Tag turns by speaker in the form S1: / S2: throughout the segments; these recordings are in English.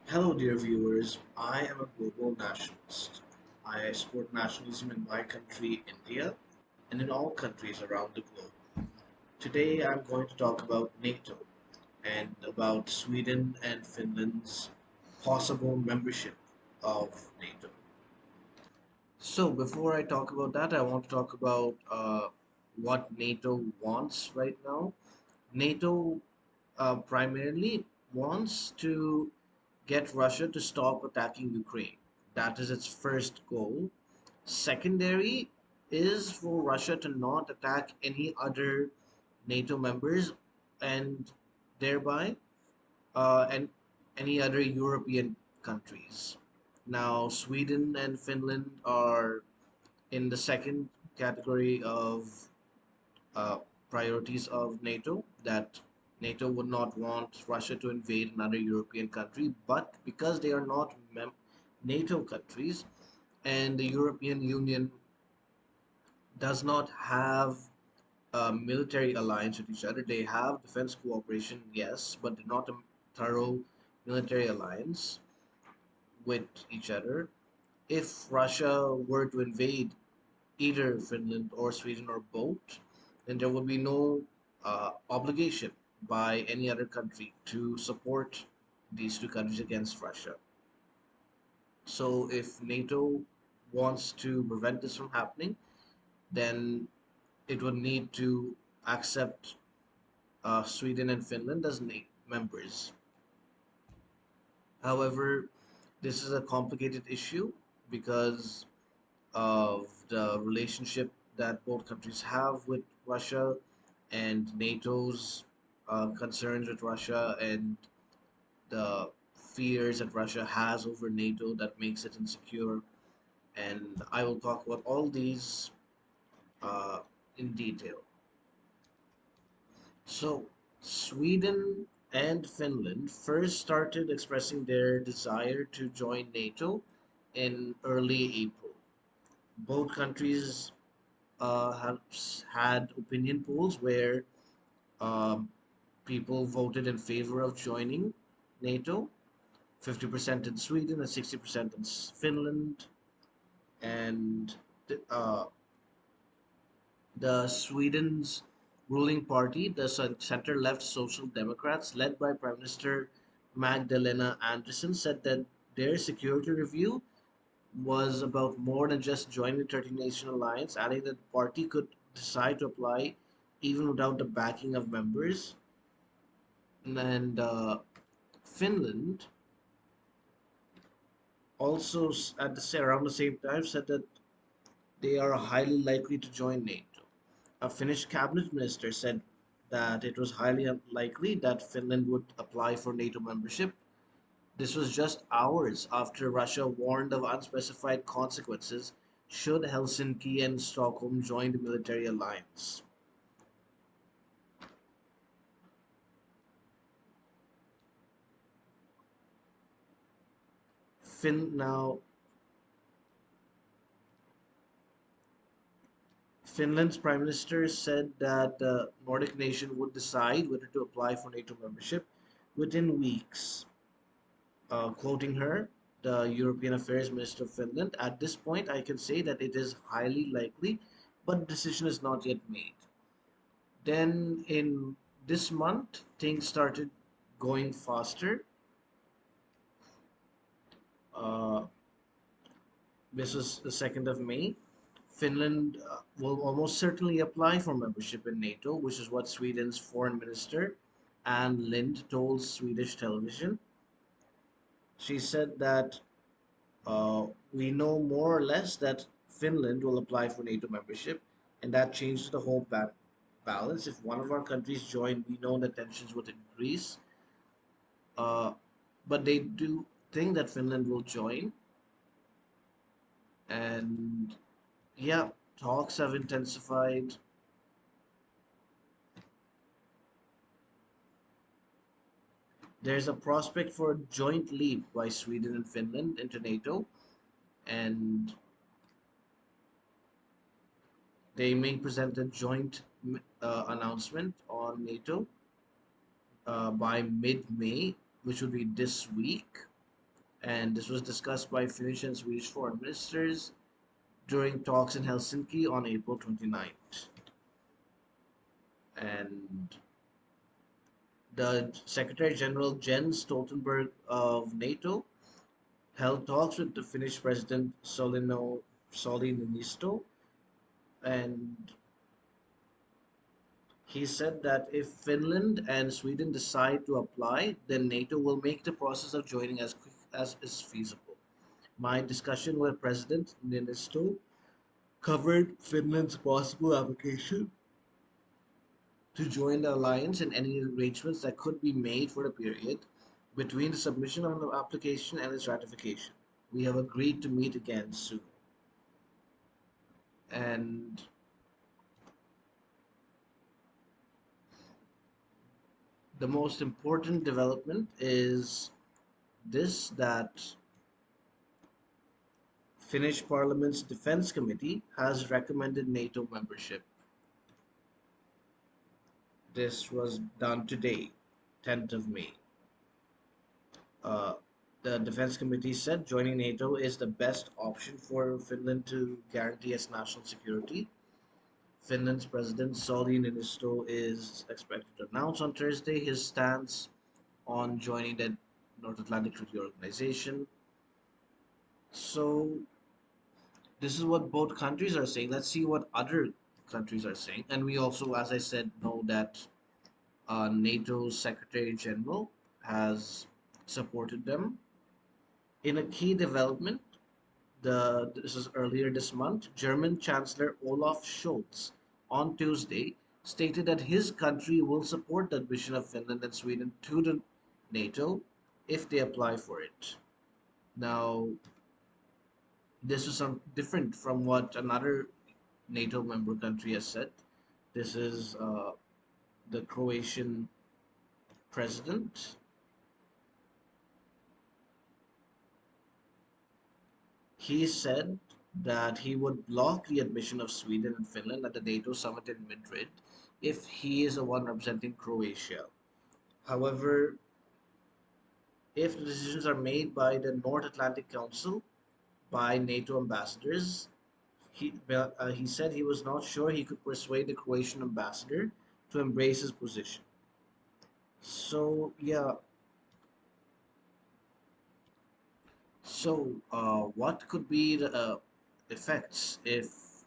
S1: Hello, dear viewers. I am a global nationalist. I support nationalism in my country, India, and in all countries around the globe. Today, I'm going to talk about NATO and about Sweden and Finland's possible membership of NATO. So, before I talk about that, I want to talk about what NATO wants right now. NATO primarily wants to get Russia to stop attacking Ukraine. That is its first goal. Secondary is for Russia to not attack any other NATO members and thereby and any other European countries. Now, Sweden and Finland are in the second category of uh, priorities of NATO, that NATO would not want Russia to invade another European country, but because they are not NATO countries and the European Union does not have a military alliance with each other, they have defense cooperation, yes, but not a thorough military alliance with each other. If Russia were to invade either Finland or Sweden or both, then there would be no obligation by any other country to support these two countries against Russia. So, if NATO wants to prevent this from happening, then it would need to accept Sweden and Finland as members. However, this is a complicated issue because of the relationship that both countries have with Russia and NATO's concerns with Russia and the fears that Russia has over NATO that makes it insecure. And I will talk about all these uh, in detail. So, Sweden and Finland first started expressing their desire to join NATO in early April. Both countries have had opinion polls where um, people voted in favor of joining NATO, 50% in Sweden and 60% in Finland. And uh, the Sweden's ruling party, the center-left Social Democrats, led by Prime Minister Magdalena Andersson, said that their security review was about more than just joining the 13 Nation Alliance, adding that the party could decide to apply even without the backing of members. And Finland also, at around the same time, said that they are highly likely to join NATO. A Finnish cabinet minister said that it was highly unlikely that Finland would apply for NATO membership. This was just hours after Russia warned of unspecified consequences should Helsinki and Stockholm join the military alliance. Now, Finland's prime minister said that the Nordic nation would decide whether to apply for NATO membership within weeks. Quoting her, the European Affairs Minister of Finland, at this point I can say that it is highly likely, but the decision is not yet made. Then in this month, things started going faster. Uh, this was the 2nd of May. Finland will almost certainly apply for membership in NATO, which is what Sweden's foreign minister Anne Lind told Swedish television. She said that we know more or less that Finland will apply for NATO membership, and that changes the whole balance. If one of our countries joined, we know that tensions would increase. Uh, but they do think that Finland will join, and yeah, talks have intensified. There's a prospect for a joint leap by Sweden and Finland into NATO, and they may present a joint announcement on NATO by mid-May, which would be this week. and this was discussed by Finnish and Swedish foreign ministers during talks in Helsinki on April 29th. And the Secretary General Jens Stoltenberg of NATO held talks with the Finnish President Sauli Niinisto, and he said that if Finland and Sweden decide to apply, then NATO will make the process of joining as quick as is feasible. My discussion with President Niinisto covered Finland's possible application to join the alliance and any arrangements that could be made for the period between the submission of the application and its ratification. We have agreed to meet again soon. And the most important development is this, that Finnish Parliament's Defense Committee has recommended NATO membership. This was done today, 10th of May. Uh, the Defense Committee said joining NATO is the best option for Finland to guarantee its national security. Finland's President Sauli Niinisto is expected to announce on Thursday his stance on joining the North Atlantic Treaty Organization. So this is what both countries are saying. Let's see what other countries are saying. And we also, as I said, know that NATO's Secretary General has supported them. In a key development, this is earlier this month, German Chancellor Olaf Scholz on Tuesday stated that his country will support the admission of Finland and Sweden to the NATO if they apply for it. Now, this is some different from what another NATO member country has said. This is the Croatian president. He said that he would block the admission of Sweden and Finland at the NATO summit in Madrid if he is the one representing Croatia. However, if the decisions are made by the North Atlantic Council, by NATO ambassadors, he said he was not sure he could persuade the Croatian ambassador to embrace his position. So, yeah, what could be the effects if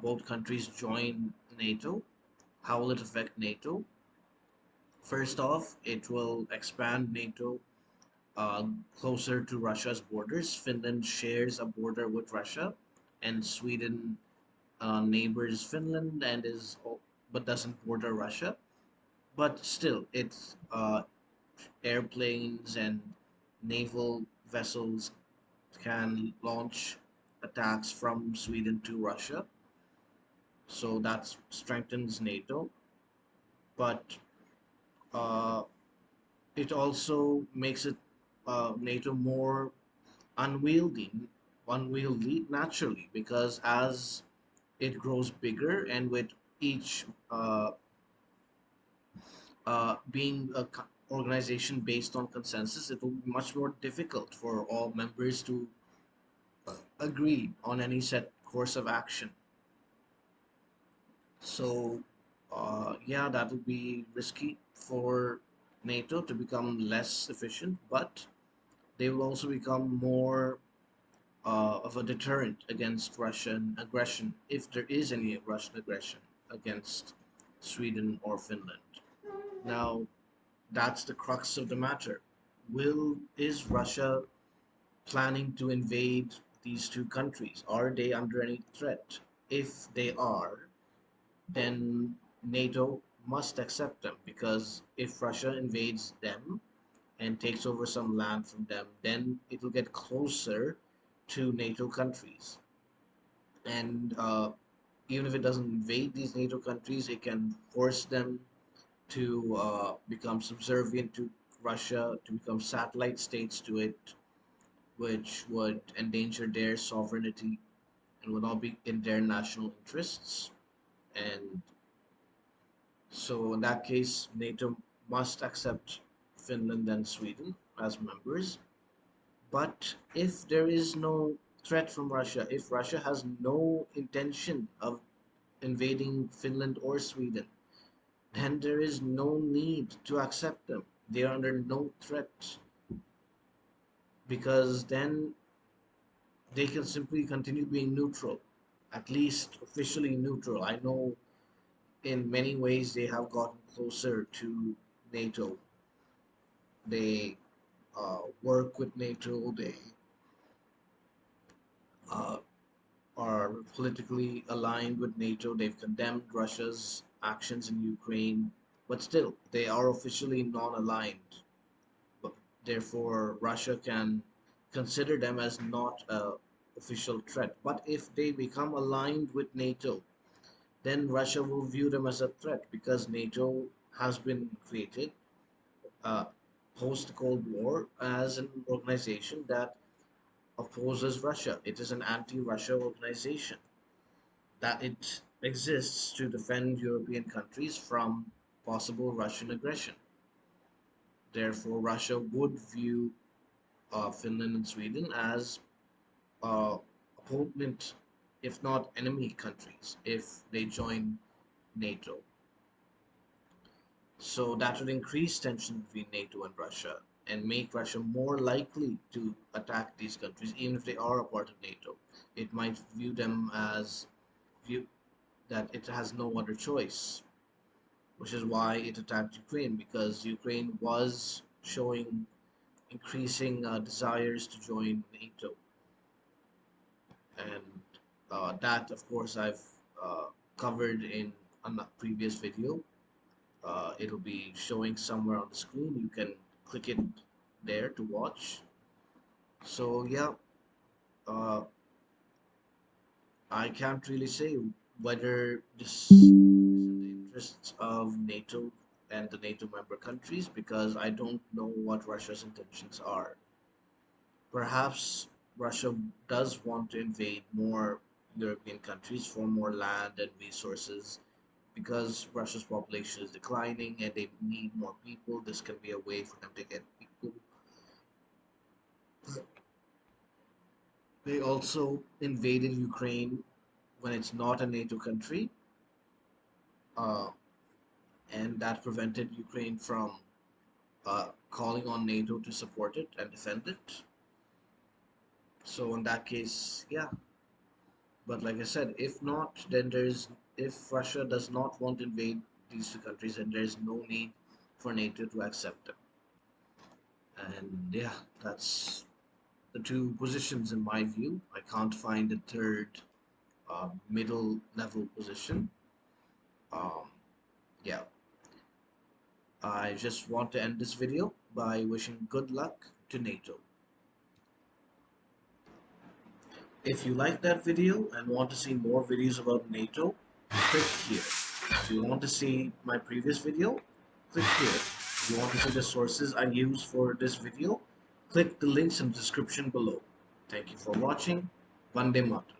S1: both countries join NATO? How will it affect NATO? First off, it will expand NATO closer to Russia's borders. Finland shares a border with Russia, and Sweden neighbors Finland and but doesn't border Russia. But still, its airplanes and naval vessels can launch attacks from Sweden to Russia. So that strengthens NATO. But uh, it also makes it NATO more unwieldy, unwieldy naturally, because as it grows bigger and with each being a organization based on consensus, it will be much more difficult for all members to agree on any set course of action. So, yeah, that will be risky for NATO to become less efficient, but they will also become more of a deterrent against Russian aggression, if there is any Russian aggression against Sweden or Finland. Now, that's the crux of the matter. Is Russia planning to invade these two countries? Are they under any threat? If they are, then NATO must accept them, because if Russia invades them and takes over some land from them, then it will get closer to NATO countries. And even if it doesn't invade these NATO countries, it can force them to become subservient to Russia, to become satellite states to it, which would endanger their sovereignty and would not be in their national interests. And so, in that case, NATO must accept Finland and Sweden as members. But if there is no threat from Russia, if Russia has no intention of invading Finland or Sweden, then there is no need to accept them. They are under no threat, because then they can simply continue being neutral, at least officially neutral. I know in many ways they have gotten closer to NATO. They work with NATO, they uh, are politically aligned with NATO, they've condemned Russia's actions in Ukraine, but still, they are officially non aligned. But therefore, Russia can consider them as not a official threat. But if they become aligned with NATO, then Russia will view them as a threat, because NATO has been created uh, post Cold War as an organization that opposes Russia. It is an anti-Russia organization that it exists to defend European countries from possible Russian aggression. Therefore, Russia would view Finland and Sweden as opponent, if not enemy countries, if they join NATO. So that would increase tension between NATO and Russia and make Russia more likely to attack these countries, even if they are a part of NATO. It might view them as view that it has no other choice, which is why it attacked Ukraine, because Ukraine was showing increasing desires to join NATO, and that, of course, I've covered in a previous video. It'll be showing somewhere on the screen. You can click it there to watch. So yeah, uh, I can't really say whether this is in the interests of NATO and the NATO member countries, because I don't know what Russia's intentions are. Perhaps Russia does want to invade more European countries for more land and resources, because Russia's population is declining and they need more people. This can be a way for them to get people. They also invaded Ukraine when it's not a NATO country, uh, and that prevented Ukraine from calling on NATO to support it and defend it. So in that case, yeah. But like I said, if not, then if Russia does not want to invade these two countries, then there is no need for NATO to accept them. And yeah, that's the two positions in my view. I can't find a third middle level position. Um, yeah, I just want to end this video by wishing good luck to NATO. If you like that video and want to see more videos about NATO, click here. If you want to see my previous video, click here. If you want to see the sources I use for this video, click the links in the description below. Thank you for watching. Vande Mataram.